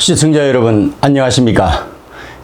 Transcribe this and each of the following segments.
시청자 여러분 안녕하십니까.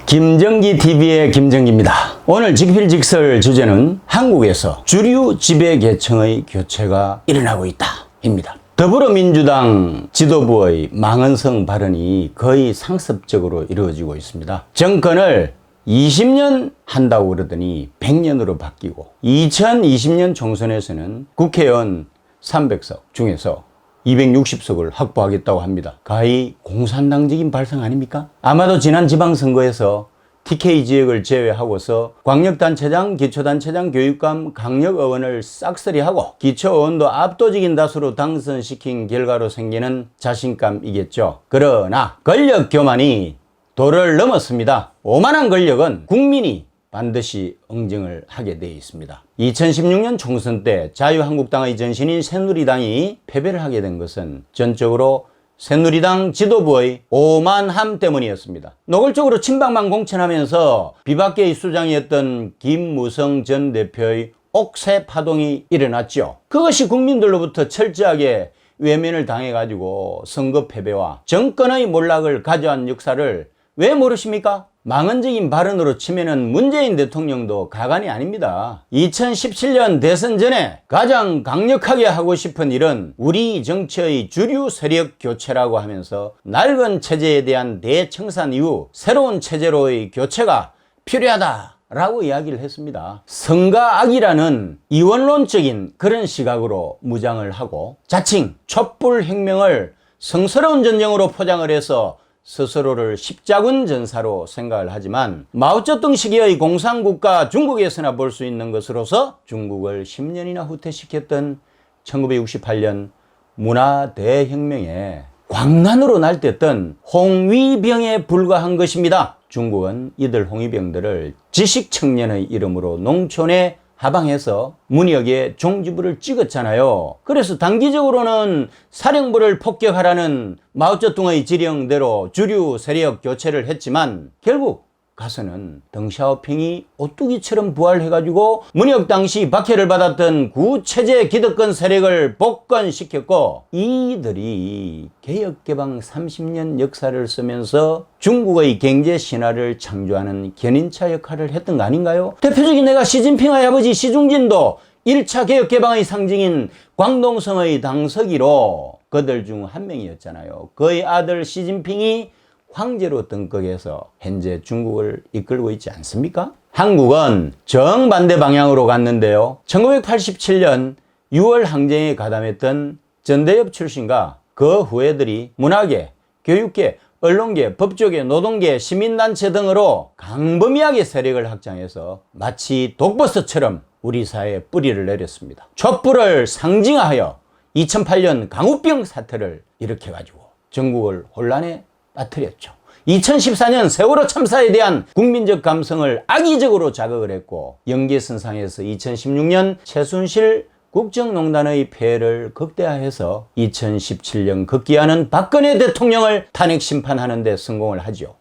김정기TV의 김정기입니다. 오늘 직필직설 주제는 한국에서 주류 지배계층의 교체가 일어나고 있다 입니다. 더불어민주당 지도부의 망언성 발언이 거의 상습적으로 이루어지고 있습니다. 정권을 20년 한다고 그러더니 100년으로 바뀌고 2020년 총선에서는 국회의원 300석 중에서 260석을 확보하겠다고 합니다. 가히 공산당적인 발상 아닙니까? 아마도 지난 지방선거에서 TK 지역을 제외하고서 광역단체장, 기초단체장, 교육감, 강력의원을 싹쓸이하고 기초의원도 압도적인 다수로 당선시킨 결과로 생기는 자신감이겠죠. 그러나 권력 교만이 도를 넘었습니다. 오만한 권력은 국민이 반드시 응징을 하게 되어 있습니다. 2016년 총선 때 자유한국당의 전신인 새누리당이 패배를 하게 된 것은 전적으로 새누리당 지도부의 오만함 때문이었습니다. 노골적으로 친박만 공천하면서 비박계의 수장이었던 김무성 전 대표의 옥새 파동이 일어났죠. 그것이 국민들로부터 철저하게 외면을 당해가지고 선거 패배와 정권의 몰락을 가져온 역사를 왜 모르십니까? 망언적인 발언으로 치면은 문재인 대통령도 가관이 아닙니다. 2017년 대선 전에 가장 강력하게 하고 싶은 일은 우리 정치의 주류 세력 교체라고 하면서 낡은 체제에 대한 대청산 이후 새로운 체제로의 교체가 필요하다라고 이야기를 했습니다. 성과 악이라는 이원론적인 그런 시각으로 무장을 하고 자칭 촛불 혁명을 성스러운 전쟁으로 포장을 해서 스스로를 십자군 전사로 생각을 하지만 마오쩌둥 시기의 공산국가 중국에서나 볼 수 있는 것으로서 중국을 10년이나 후퇴시켰던 1968년 문화대혁명에 광란으로 날뛰었던 홍위병에 불과한 것입니다. 중국은 이들 홍위병들을 지식청년의 이름으로 농촌에 하방해서 문혁의 종지부를 찍었잖아요. 그래서 단기적으로는 사령부를 폭격하라는 마오쩌둥의 지령대로 주류 세력 교체를 했지만 결국 가서는 덩샤오핑이 오뚜기처럼 부활해가지고 문혁 당시 박해를 받았던 구체제 기득권 세력을 복권시켰고 이들이 개혁개방 30년 역사를 쓰면서 중국의 경제 신화를 창조하는 견인차 역할을 했던 거 아닌가요? 대표적인 내가 시진핑의 아버지 시중진도 1차 개혁개방의 상징인 광동성의 당서기로 그들 중 한 명이었잖아요. 그의 아들 시진핑이 황제로 등극해서 현재 중국을 이끌고 있지 않습니까? 한국은 정반대 방향으로 갔는데요. 1987년 6월 항쟁에 가담했던 전대협 출신과 그 후예들이 문화계, 교육계, 언론계, 법조계, 노동계, 시민단체 등으로 강범위하게 세력을 확장해서 마치 독버섯처럼 우리 사회에 뿌리를 내렸습니다. 촛불을 상징하여 2008년 강우병 사태를 일으켜가지고 전국을 혼란에 빠뜨렸죠. 2014년 세월호 참사에 대한 국민적 감성을 악의적으로 자극을 했고 연계선상에서 2016년 최순실 국정농단의 폐해를 극대화해서 2017년 극기하는 박근혜 대통령을 탄핵 심판하는 데 성공을 하죠.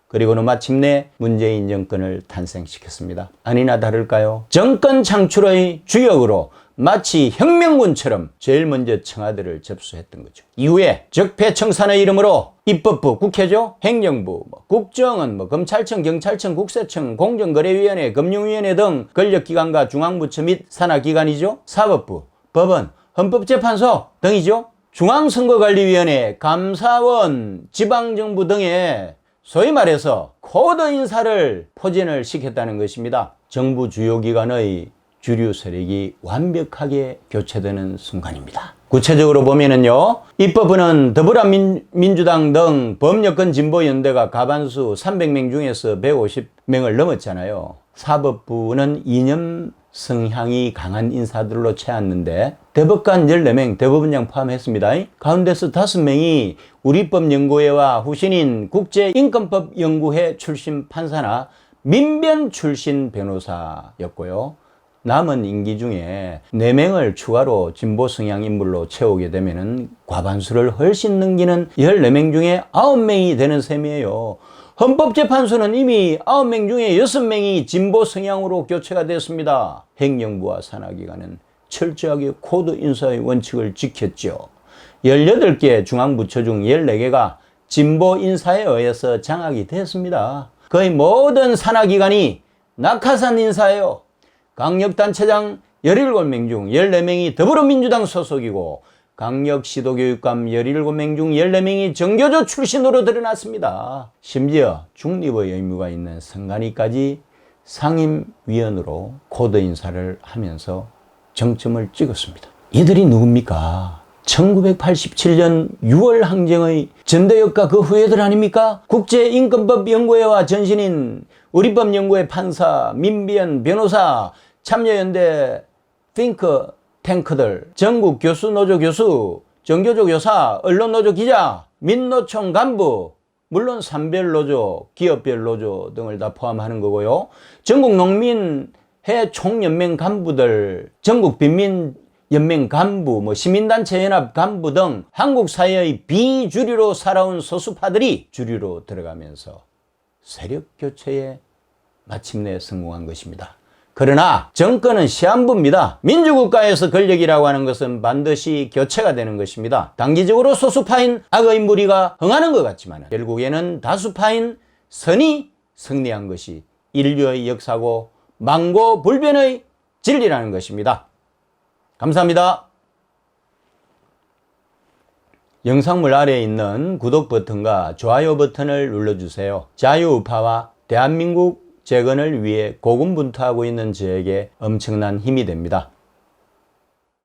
그리고는 마침내 문재인 정권을 탄생시켰습니다. 아니나 다를까요? 정권 창출의 주역으로 마치 혁명군처럼 제일 먼저 청와대를 접수했던 거죠. 이후에 적폐청산의 이름으로 입법부, 국회죠, 행정부, 국정원, 검찰청, 경찰청, 국세청, 공정거래위원회, 금융위원회 등 권력기관과 중앙부처 및 산하기관이죠. 사법부, 법원, 헌법재판소 등이죠. 중앙선거관리위원회, 감사원, 지방정부 등의 소위 말해서 코드 인사를 포진을 시켰다는 것입니다. 정부 주요 기관의 주류 세력이 완벽하게 교체되는 순간입니다. 구체적으로 보면은요, 입법부는 더불어민주당 등 범여권 진보연대가 가반수 300명 중에서 150명을 넘었잖아요. 사법부는 이념 성향이 강한 인사들로 채웠는데 대법관 14명, 대법원장 포함했습니다. 가운데서 5명이 우리법연구회와 후신인 국제인권법연구회 출신 판사나 민변 출신 변호사였고요. 남은 임기 중에 4명을 추가로 진보 성향 인물로 채우게 되면은 과반수를 훨씬 넘기는 14명 중에 9명이 되는 셈이에요. 헌법재판소는 이미 9명 중에 6명이 진보 성향으로 교체가 됐습니다. 행정부와 산하기관은 철저하게 코드 인사의 원칙을 지켰죠. 18개 중앙부처 중 14개가 진보 인사에 의해서 장악이 됐습니다. 거의 모든 산하기관이 낙하산 인사예요. 강력단체장 17명 중 14명이 더불어민주당 소속이고 강력시도교육감 17명 중 14명이 정교조 출신으로 드러났습니다. 심지어 중립의 의무가 있는 선관위까지 상임위원으로 코드 인사를 하면서 정점을 찍었습니다. 이들이 누굽니까? 1987년 6월 항쟁의 전대역과 그 후예들 아닙니까? 국제인권법연구회와 전신인 우리법연구회 판사, 민변 변호사, 참여연대 탱크들, 전국 교수노조 교수, 정교조 교사, 언론노조 기자, 민노총 간부, 물론 산별노조, 기업별 노조 등을 다 포함하는 거고요. 전국 농민회 총연맹 간부들, 전국 빈민연맹 간부, 시민단체 연합 간부 등 한국 사회의 비주류로 살아온 소수파들이 주류로 들어가면서 세력 교체에 마침내 성공한 것입니다. 그러나 정권은 시한부입니다. 민주국가에서 권력이라고 하는 것은 반드시 교체가 되는 것입니다. 단기적으로 소수파인 악의 무리가 흥하는 것 같지만 결국에는 다수파인 선이 승리한 것이 인류의 역사고 망고불변의 진리라는 것입니다. 감사합니다. 영상물 아래에 있는 구독 버튼과 좋아요 버튼을 눌러주세요. 자유우파와 대한민국 재건을 위해 고군분투하고 있는 저에게 엄청난 힘이 됩니다.